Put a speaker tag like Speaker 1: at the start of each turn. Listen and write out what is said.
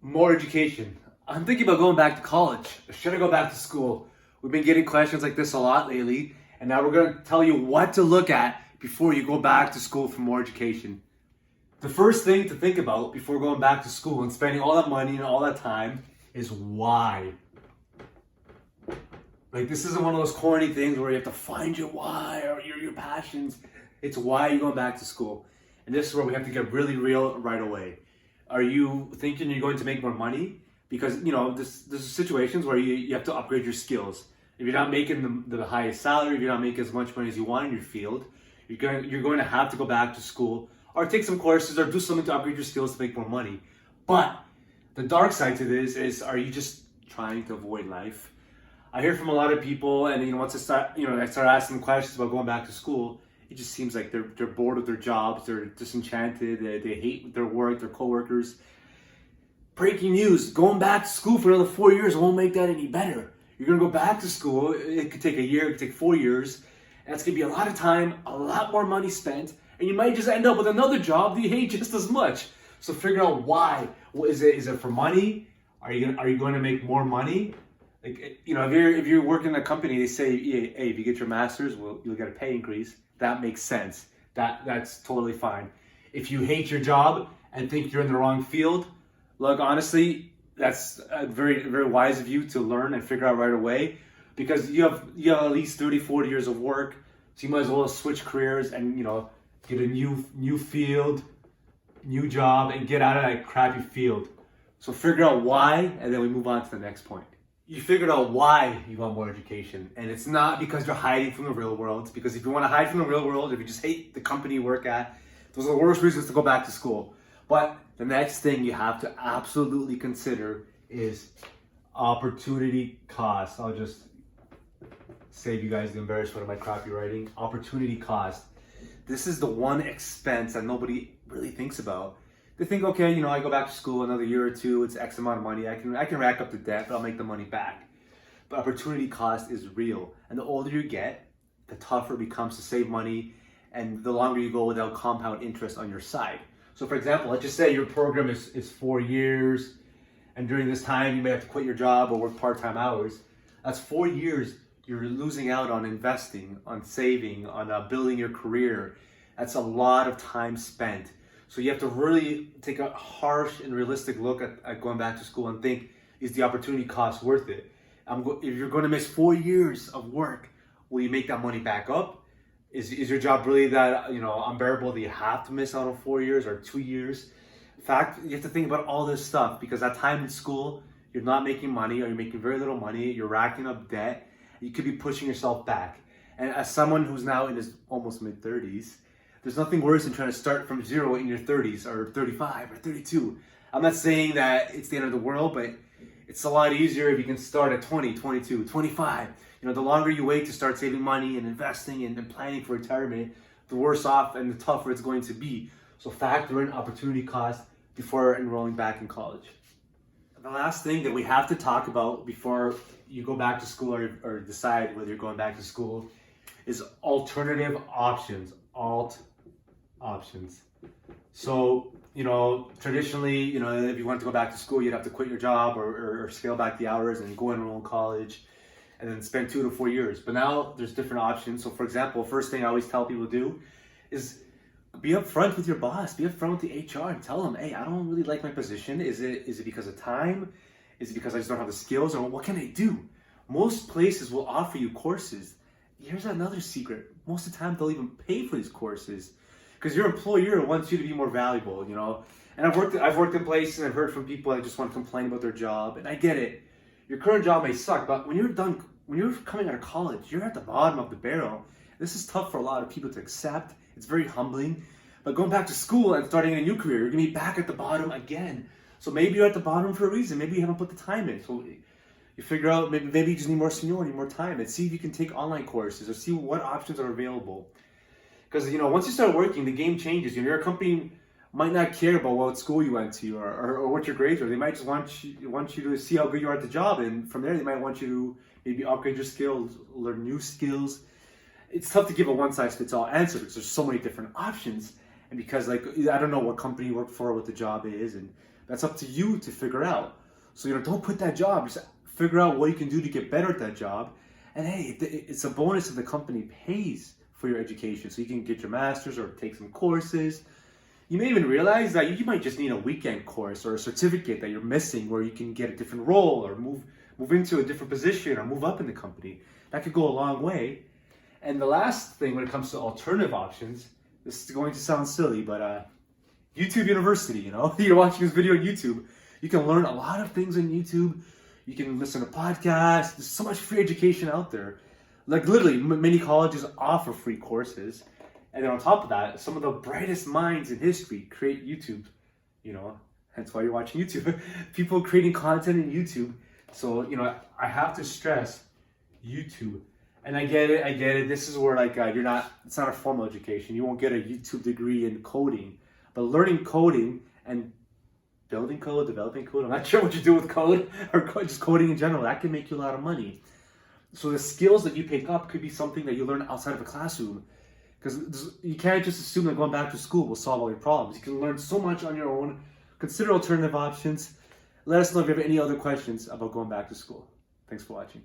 Speaker 1: More education. I'm thinking about going back to college. Should I go back to school? We've been getting questions like this a lot lately, and now we're going to tell you what to look at before you go back to school for more education. The first thing to think about before going back to school and spending all that money and all that time is why. Like, this isn't one of those corny things where you have to find your why or your passions. It's why you're going back to school. And this is where we have to get really real right away. Are you thinking you're going to make more money? Because, there's situations where you have to upgrade your skills. If you're not making the highest salary, if you're not making as much money as you want in your field, you're going to have to go back to school or take some courses or do something to upgrade your skills to make more money. But the dark side to this is, are you just trying to avoid life? I hear from a lot of people, and once I start asking questions about going back to school, it just seems like they're bored of their jobs, they're disenchanted, they hate their work, their coworkers. Breaking news: going back to school for another 4 years won't make that any better. You're gonna go back to school. It could take a year, it could take 4 years, and it's gonna be a lot of time, a lot more money spent, and you might just end up with another job that you hate just as much. So figure out why. Is it for money? Are you going to make more money? Like, if you're working in a company, they say, hey, if you get your master's, well, you'll get a pay increase. That makes sense. That's totally fine. If you hate your job and think you're in the wrong field, look, honestly, that's very, very wise of you to learn and figure out right away, because you have at least 30, 40 years of work, so you might as well switch careers and, get a new field, new job, and get out of that crappy field. So figure out why, and then we move on to the next point. You figured out why you want more education, and it's not because you're hiding from the real world. Because if you want to hide from the real world, if you just hate the company you work at, those are the worst reasons to go back to school. But the next thing you have to absolutely consider is opportunity cost. I'll just save you guys the embarrassment of my crappy writing. Opportunity cost. This is the one expense that nobody really thinks about. They think, okay, I go back to school another year or two, it's X amount of money, I can rack up the debt, but I'll make the money back. But opportunity cost is real. And the older you get, the tougher it becomes to save money, and the longer you go without compound interest on your side. So for example, let's just say your program is 4 years, and during this time you may have to quit your job or work part-time hours. That's 4 years you're losing out on investing, on saving, on building your career. That's a lot of time spent. So you have to really take a harsh and realistic look at going back to school and think, is the opportunity cost worth it? If you're going to miss 4 years of work, will you make that money back up? Is your job really that unbearable that you have to miss out on 4 years or 2 years? In fact, you have to think about all this stuff, because that time in school, you're not making money, or you're making very little money, you're racking up debt, you could be pushing yourself back. And as someone who's now in his almost mid-30s, there's nothing worse than trying to start from zero in your 30s or 35 or 32. I'm not saying that it's the end of the world, but it's a lot easier if you can start at 20, 22, 25. The longer you wait to start saving money and investing and planning for retirement, the worse off and the tougher it's going to be. So factor in opportunity cost before enrolling back in college. The last thing that we have to talk about before you go back to school or decide whether you're going back to school is alternative options. Options. So, traditionally, if you want to go back to school, you'd have to quit your job or scale back the hours and go enroll in college and then spend 2 to 4 years. But now there's different options. So for example, first thing I always tell people to do is be upfront with your boss, be upfront with the HR and tell them, hey, I don't really like my position. Is it because of time? Is it because I just don't have the skills? Or what can I do? Most places will offer you courses. Here's another secret. Most of the time, they'll even pay for these courses because your employer wants you to be more valuable, And I've worked in places and I've heard from people that just want to complain about their job, and I get it. Your current job may suck, but when you're coming out of college, you're at the bottom of the barrel. This is tough for a lot of people to accept. It's very humbling. But going back to school and starting a new career, you're gonna be back at the bottom again. So maybe you're at the bottom for a reason. Maybe you haven't put the time in. So you figure out maybe you just need more seniority, more time, and see if you can take online courses or see what options are available. Because once you start working, the game changes. Your company might not care about what school you went to or what your grades are. They might just want you to see how good you are at the job, and from there they might want you to maybe upgrade your skills, learn new skills. It's tough to give a one-size-fits-all answer because there's so many different options, and because I don't know what company you work for, what the job is, That's up to you to figure out. So, don't quit that job. Just figure out what you can do to get better at that job. And hey, it's a bonus if the company pays for your education. So you can get your master's or take some courses. You may even realize that you might just need a weekend course or a certificate that you're missing where you can get a different role or move into a different position or move up in the company. That could go a long way. And the last thing when it comes to alternative options, this is going to sound silly, but YouTube University, you're watching this video on YouTube, you can learn a lot of things on YouTube. You can listen to podcasts. There's so much free education out there. Like literally, many colleges offer free courses. And then on top of that, some of the brightest minds in history create YouTube, hence why you're watching YouTube. People creating content in YouTube. So, I have to stress YouTube. And I get it. This is where it's not a formal education. You won't get a YouTube degree in coding. But learning coding and building code, developing code, I'm not sure what you do with code or just coding in general, that can make you a lot of money. So the skills that you pick up could be something that you learn outside of a classroom. Because you can't just assume that going back to school will solve all your problems. You can learn so much on your own. Consider alternative options. Let us know if you have any other questions about going back to school. Thanks for watching.